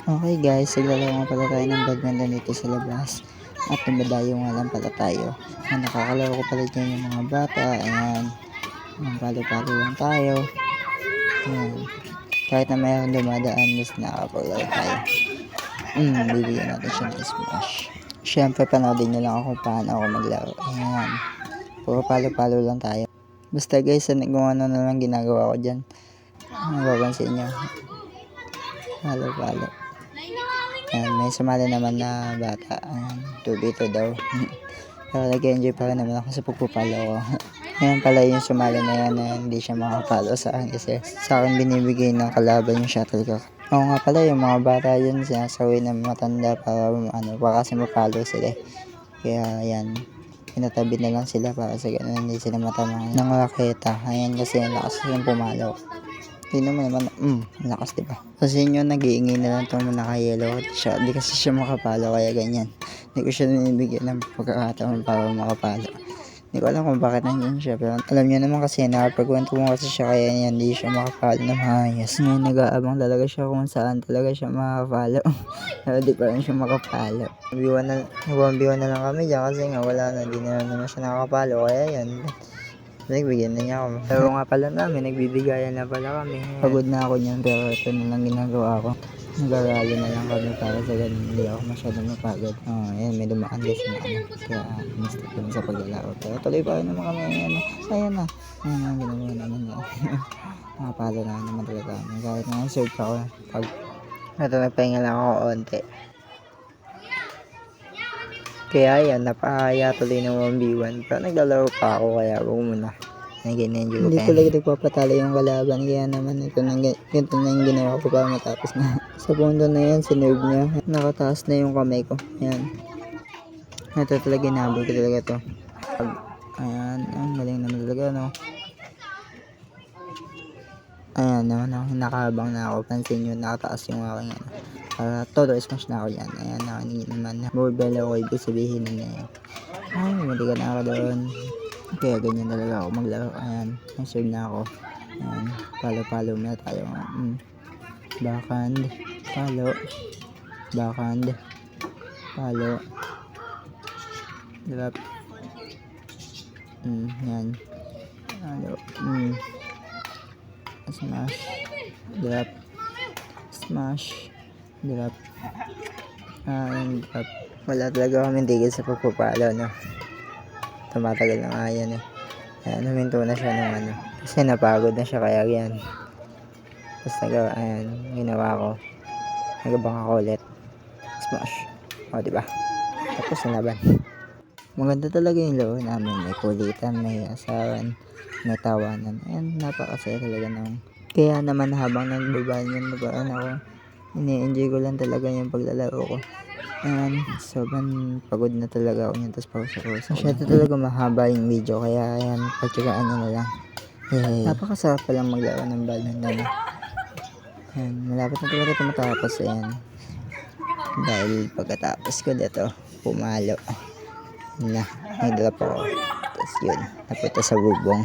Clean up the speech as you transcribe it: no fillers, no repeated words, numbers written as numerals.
Okay guys, naglalaro nga pala tayo ng badminton dito sa labas. At dumadayo nga lang pala tayo. Nakakalaro ko pala dyan yung mga bata. Ayan. Palo-palo lang tayo. Ayan. Kahit na mayroong dumadaan, mas nakapaglaro tayo. Bibigyan natin siya ng smash. Siyempre, panoodin nyo lang ako paano ako maglaro. Ayan. Puro palo-palo lang tayo. Basta guys, kung ano na lang ginagawa ko dyan. Mapapansin nyo. Palo-palo. Ayan, may sumali naman na bata. Ayan, 2v2 daw. Pero nag-enjoy pa rin naman ako sa pagpupalo ko. Ngayon pala yung sumali na yan na hindi siya makapalo sa akin kasi sa akin binibigay ng kalaban yung shuttlecock. Oo nga pala, yung mga bata yun sinasawi ng matanda para kasi mapalo sila. Kaya yan, pinatabi na lang sila para sa ganun hindi sila matamaan ng raketa. Ayan kasi yung lakas yung pumalo. Tingnan mo naman, lakas diba? Kasi yun yung nag-iingay na lang itong naka-yellow siya. Di kasi siya makapalo kaya ganyan. Hindi ko siya binibigyan ng pagkakataon para makapalo. Hindi ko alam kung bakit nandiyan siya. Pero alam niyo naman kasi nakapagkwento mo kasi siya kaya yan, hindi siya makapalo ng maayos. Ngayon nag-aabang talaga siya kung saan talaga siya makapalo. Pero di pa rin siya makapalo. 1v1 na lang kami dyan kasi nga wala na. Hindi na naman siya nakapalo kaya yan. Nagbigyan na niya ako. Pero nga pala namin, nagbibigayan na pala kami. Pagod na ako niyan pero ito na lang ginagawa ko. Nag-aralo na lang kami para sa ganun. Hindi ako masyadong mapagod. Ayan, may dumaan kasi na kaya mistake kami sa paglalaro. Pero tuloy pa rin naman kami. Ayan na. Ayan na, ginagawa naman na. Nakapalo na naman talaga kami. Kahit nga serve ako. Ito, nagpahinga lang ako onte. Kaya yan, napahaya tuloy ng 1v1. Pero naglalaro pa ako kaya huwag muna. Nag-enjoy ko. Hindi talaga nagpapatalo yung kalaban. Kaya naman ito na yung ginawa ko para matapos na. Sa punto na yan, sinerve niya. Nakataas na yung kamay ko. Ayan. Ito talaga, hinabol ko talaga to. Ayan, ang galing naman talaga, no? Ayan naman ako, nakabang na ako. Pansin nyo, nakataas yung aking para todo smash na ako yan. Ayan, nakaningin naman na barbell ako, ibig sabihin na yan. Ay, maligan na ako doon. Kaya ganyan talaga ako maglaro. Ayan, serve na ako. Ayan, palo-palo na tayo. Backhand, palo, backhand, palo, drop. Yan. Palo, smash, drop, smash, drop, drop. Wala talaga kami tigil sa pagpapalo, no? Tumatagal na nga yan, eh. Ayan, huminto na siya ng kasi napagod na siya, kaya yan. Tapos ayan, ginawa ko. Nagabang ako ulit. Smash. O, diba? Tapos na laban. Maganda talaga yung laro namin. May kulitan, may asaran, may tawanan. Ayan, napakasaya talaga ng. Kaya naman habang nagbabanyan na parang ako, ini-enjoy ko lang talaga yung paglalaro ko. Ayan, sobrang pagod na talaga ako niyan. Tapos pausa-pausa. Masyado talaga mahaba yung video. Kaya ayan, pagtsagaan nyo na lang. Hey. Napakasarap palang maglaro ng badminton. Ayan, malapit na talaga ito matapos. Ayan. Dahil pagkatapos ko dito, pumalo. Na, nag-drop ako. Tapos yun, napunta sa bubong.